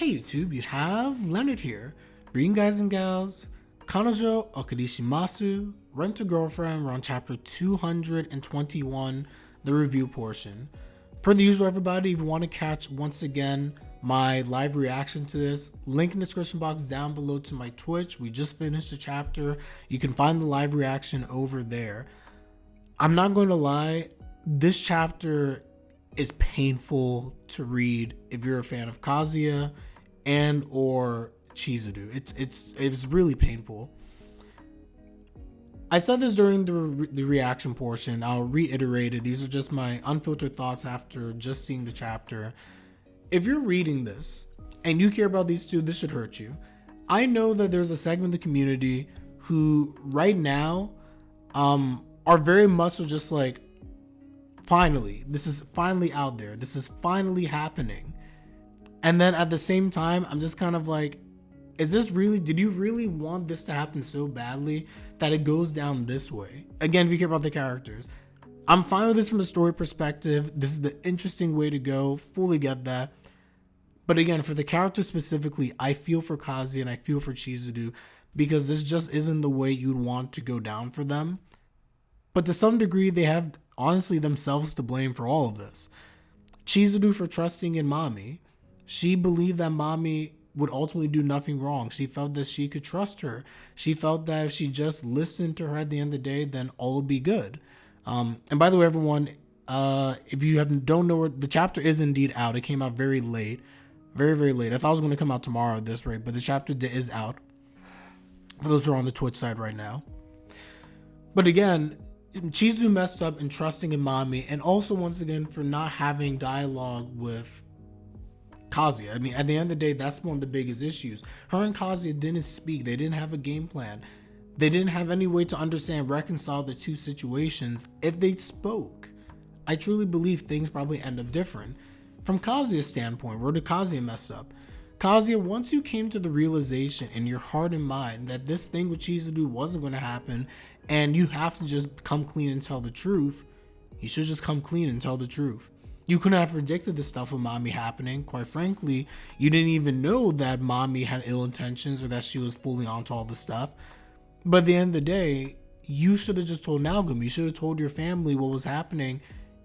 Hey YouTube, you have Leonard here, bringing guys and gals, Kanojo Okarishimasu, Rent a Girlfriend. We're on chapter 221, the review portion. Per the usual, everybody, if you want to catch once again my live reaction to this, link in the description box down below to my Twitch. We just finished the chapter. You can find the live reaction over there. I'm not going to lie, this chapter is painful to read if you're a fan of Kazuya and or Chizuru. It's really painful. I said this during the reaction portion. I'll reiterate it. These are just my unfiltered thoughts after just seeing the chapter. If you're reading this and you care about these two, this should hurt you. I know that there's a segment of the community who right now are very much so just like, finally, this is finally out there. This is finally happening. And then at the same time, I'm just kind of like, is this really, did you really want this to happen so badly that it goes down this way? Again, if you care about the characters, I'm fine with this from a story perspective. This is the interesting way to go. Fully get that. But again, for the characters specifically, I feel for Kazuya and I feel for Chizuru because this just isn't the way you'd want to go down for them. But to some degree, they have honestly themselves to blame for all of this. Chizuru for trusting in Mami. She believed that Mami would ultimately do nothing wrong. She felt that she could trust her. She felt that if she just listened to her at the end of the day, then all would be good. And by the way, everyone, if you don't know, the chapter is indeed out. It came out very late. Very, very late. I thought it was going to come out tomorrow at this rate, but the chapter is out. For those who are on the Twitch side right now. But again, Chizuru messed up in trusting in Mami, and also once again for not having dialogue with Kazuya. I mean, at the end of the day, that's one of the biggest issues. Her and Kazuya didn't speak. They didn't have a game plan. They didn't have any way to understand, reconcile the two situations. If they spoke, I truly believe things probably end up different. From Kazuya's standpoint, where did Kazuya mess up? Kazuya, once you came to the realization in your heart and mind that this thing with Chizuru wasn't going to happen and you have to just come clean and tell the truth, you should just come clean and tell the truth. You couldn't have predicted the stuff with Mami happening. Quite frankly, you didn't even know that Mami had ill intentions or that she was fully onto all the stuff. But at the end of the day, you should have just told Naogumi. You should have told your family what was happening,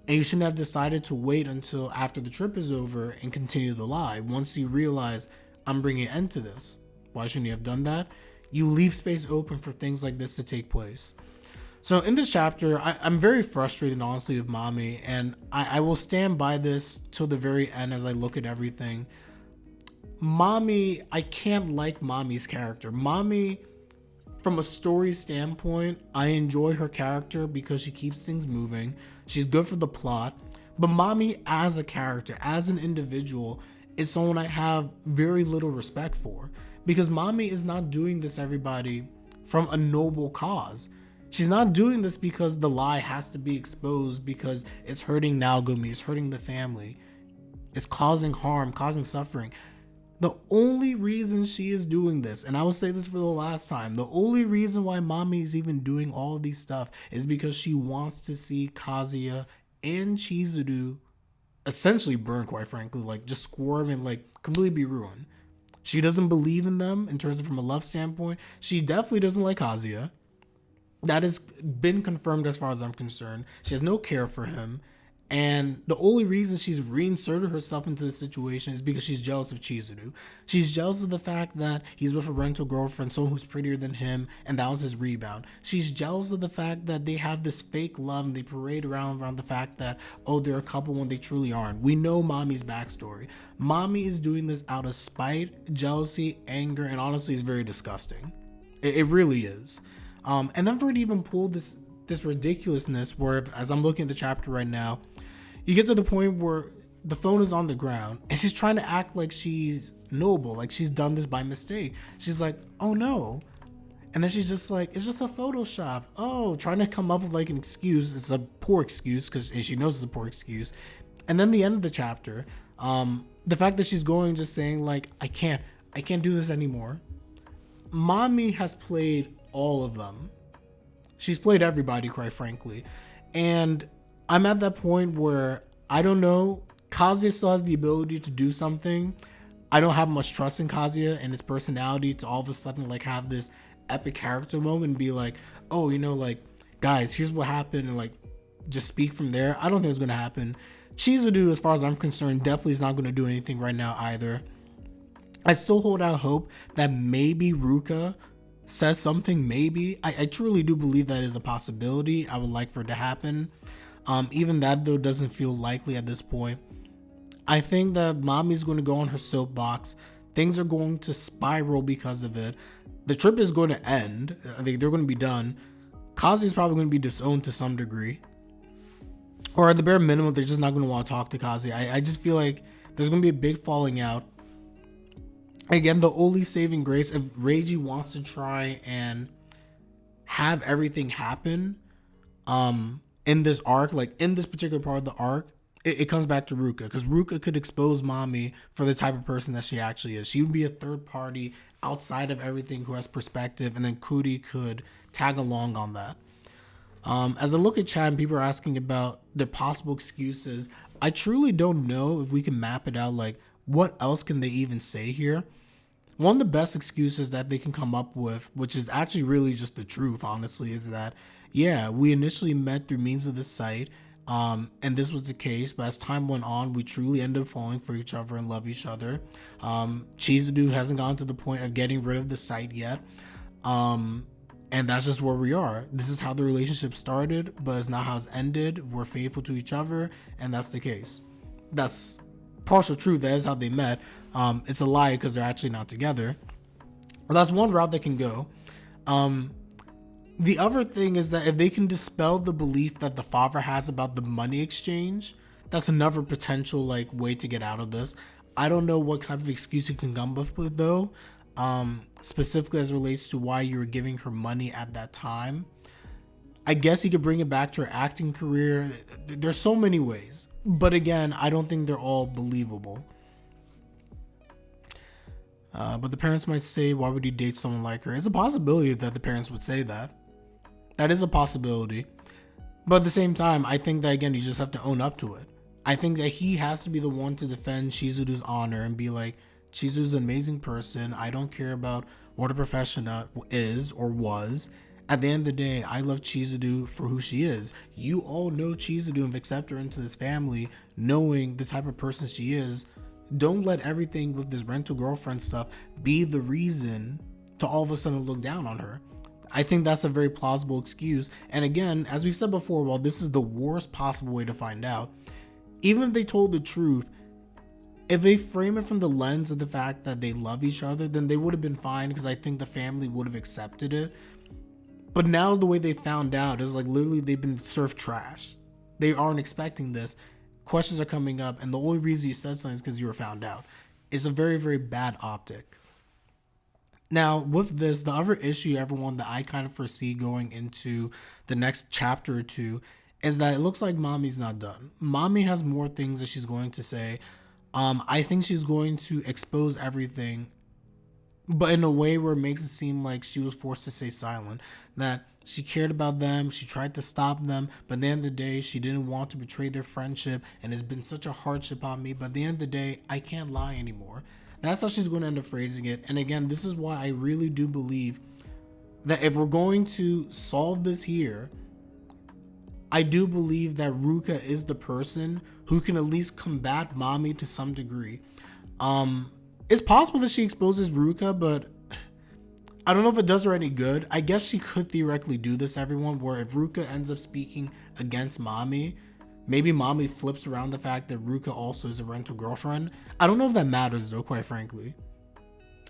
and you shouldn't have decided to wait until after the trip is over and continue the lie. Once you realize, I'm bringing an end to this. Why shouldn't you have done that? You leave space open for things like this to take place. So in this chapter, I'm very frustrated, honestly, with Mami, and I will stand by this till the very end as I look at everything. Mami, I can't like Mami's character. Mami, from a story standpoint, I enjoy her character because she keeps things moving. She's good for the plot. But Mami as a character, as an individual, is someone I have very little respect for. Because Mami is not doing this, everybody, from a noble cause. She's not doing this because the lie has to be exposed because it's hurting Naogumi, it's hurting the family, it's causing harm, causing suffering. The only reason she is doing this, and I will say this for the last time, the only reason why Mami is even doing all of these stuff is because she wants to see Kazuya and Chizuru essentially burn, quite frankly, like just squirm and like completely be ruined. She doesn't believe in them in terms of from a love standpoint. She definitely doesn't like Kazuya. That has been confirmed as far as I'm concerned. She has no care for him. And the only reason she's reinserted herself into this situation is because she's jealous of Chizuru. She's jealous of the fact that he's with a rental girlfriend, someone who's prettier than him, and that was his rebound. She's jealous of the fact that they have this fake love and they parade around the fact that, oh, they're a couple when they truly aren't. We know Mami's backstory. Mami is doing this out of spite, jealousy, anger, and honestly, it's very disgusting. It really is. And then for her to even pull this ridiculousness where, as I'm looking at the chapter right now, you get to the point where the phone is on the ground and she's trying to act like she's noble, like she's done this by mistake. She's like, oh no. And then she's just like, it's just a Photoshop. Oh, trying to come up with like an excuse. It's a poor excuse because she knows it's a poor excuse. And then the end of the chapter, the fact that she's going just saying like, I can't do this anymore. Mami has played all of them. She's played everybody, quite frankly. And I'm at that point where, I don't know, Kazuya still has the ability to do something. I don't have much trust in Kazuya and his personality to all of a sudden like have this epic character moment and be like, oh, you know, like, guys, here's what happened, and like just speak from there. I don't think it's gonna happen. Chizuru, as far as I'm concerned, definitely is not gonna do anything right now either. I still hold out hope that maybe Ruka says something. Maybe I truly do believe that is a possibility. I would like for it to happen. Even that though doesn't feel likely at this point. I think that Mami's going to go on her soapbox. Things are going to spiral because of it. The trip is going to end. I think they're going to be done. Kazuya's probably going to be disowned to some degree. Or at the bare minimum, they're just not going to want to talk to Kazuya. I just feel like there's going to be a big falling out. Again, the only saving grace, if Reiji wants to try and have everything happen in this arc, like in this particular part of the arc, it comes back to Ruka, because Ruka could expose Mami for the type of person that she actually is. She would be a third party outside of everything who has perspective, and then Kuri could tag along on that. As I look at chat and people are asking about the possible excuses, I truly don't know if we can map it out, like what else can they even say here. One of the best excuses that they can come up with, which is actually really just the truth, honestly, is that, yeah, we initially met through means of the site, and this was the case, but as time went on, we truly ended up falling for each other and love each other. Chizuru hasn't gotten to the point of getting rid of the site yet, and that's just where we are. This is how the relationship started, but it's not how it's ended. We're faithful to each other, and that's the case. That's partial truth. That is how they met. It's a lie because they're actually not together. But that's one route they can go. The other thing is that if they can dispel the belief that the father has about the money exchange, that's another potential like way to get out of this. I don't know what type of excuse you can come up with though, specifically as it relates to why you were giving her money at that time. I guess he could bring it back to her acting career. There's so many ways, but again, I don't think they're all believable. But the parents might say, why would he date someone like her? It's a possibility that the parents would say that. That is a possibility. But at the same time, I think that, again, you just have to own up to it. I think that he has to be the one to defend Chizuru's honor and be like, Chizuru's an amazing person. I don't care about what her profession is or was. At the end of the day, I love Chizuru for who she is. You all know Chizuru and accept her into this family, knowing the type of person she is. Don't let everything with this rental girlfriend stuff be the reason to all of a sudden look down on her. I think that's a very plausible excuse. And again, as we said before, while this is the worst possible way to find out, even if they told the truth, if they frame it from the lens of the fact that they love each other, then they would have been fine, because I think the family would have accepted it. But now the way they found out is like literally they've been served trash. They aren't expecting this. Questions are coming up, and the only reason you said something is because you were found out. It's a very, very bad optic. Now, with this, the other issue, everyone, that I kind of foresee going into the next chapter or two is that it looks like Mami's not done. Mami has more things that she's going to say. I think she's going to expose everything, but in a way where it makes it seem like she was forced to stay silent. That she cared about them, she tried to stop them, but at the end of the day, she didn't want to betray their friendship, and it's been such a hardship on me, but at the end of the day, I can't lie anymore. That's how she's going to end up phrasing it. And again, this is why I really do believe that if we're going to solve this here, I do believe that Ruka is the person who can at least combat Mami to some degree. It's possible that she exposes Ruka, but I don't know if it does her any good. I guess she could theoretically do this, everyone, where if Ruka ends up speaking against Mami, maybe Mami flips around the fact that Ruka also is a rental girlfriend. I don't know if that matters though, quite frankly.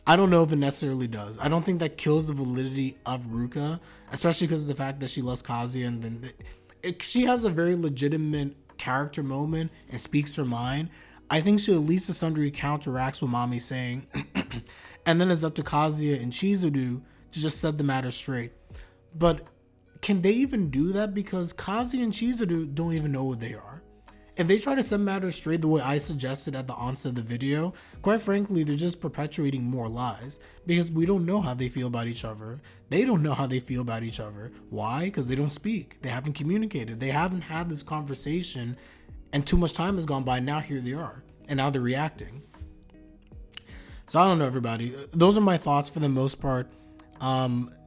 I don't know if it necessarily does. I don't think that kills the validity of Ruka, especially because of the fact that she loves Kazuya, and then she has a very legitimate character moment and speaks her mind. I think she at least to some degree counteracts what Mami's saying. And then it's up to Kazuya and Chizuru to just set the matter straight. But can they even do that? Because Kazuya and Chizuru don't even know who they are. If they try to set matters straight the way I suggested at the onset of the video, quite frankly, they're just perpetuating more lies. Because we don't know how they feel about each other. They don't know how they feel about each other. Why? Because they don't speak. They haven't communicated. They haven't had this conversation, and too much time has gone by. Now here they are. And now they're reacting. So I don't know, everybody. Those are my thoughts for the most part.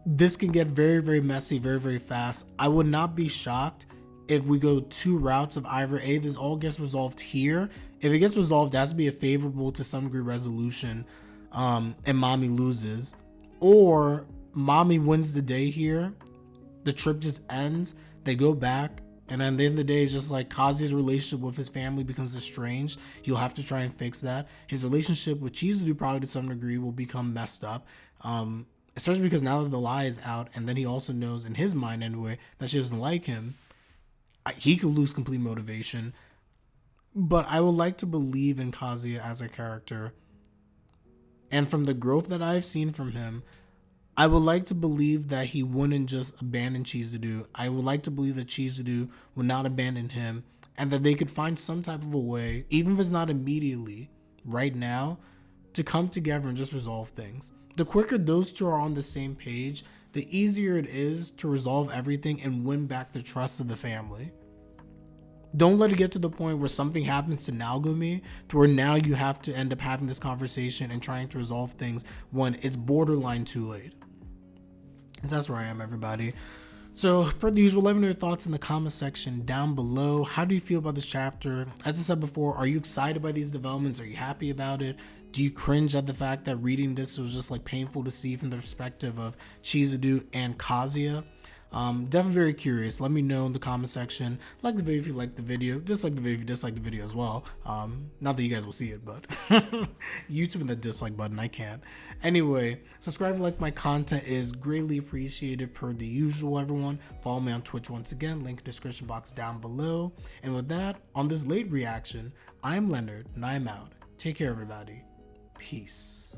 This can get very, very messy, very, very fast. I would not be shocked if we go two routes of either A, this all gets resolved here. If it gets resolved, it has to be a favorable to some degree resolution, and Mami loses, or Mami wins the day here. The trip just ends. They go back, and then at the end of the day, it's just like Kazuya's relationship with his family becomes estranged. He'll have to try and fix that. His relationship with Chizuru probably to some degree will become messed up. Especially because now that the lie is out, and then he also knows in his mind anyway that she doesn't like him, he could lose complete motivation. But I would like to believe in Kazuya as a character, and from the growth that I've seen from him, I would like to believe that he wouldn't just abandon Chizuru. I would like to believe that Chizuru would not abandon him, and that they could find some type of a way, even if it's not immediately, right now, to come together and just resolve things. The quicker those two are on the same page, the easier it is to resolve everything and win back the trust of the family. Don't let it get to the point where something happens to Naogumi to where now you have to end up having this conversation and trying to resolve things when it's borderline too late. So that's where I am, everybody. So, per the usual, let me know your thoughts in the comment section down below. How do you feel about this chapter? As I said before, are you excited by these developments? Are you happy about it? Do you cringe at the fact that reading this was just like painful to see from the perspective of Chizuru and Kazuya? Definitely very curious. Let me know in the comment section. Like the video if you like the video. Dislike the video if you dislike the video as well. Not that you guys will see it, but YouTube and the dislike button, I can't. Anyway, subscribe and like my content is greatly appreciated per the usual, everyone. Follow me on Twitch once again. Link in the description box down below. And with that, on this late reaction, I'm Leonard and I'm out. Take care, everybody. Peace.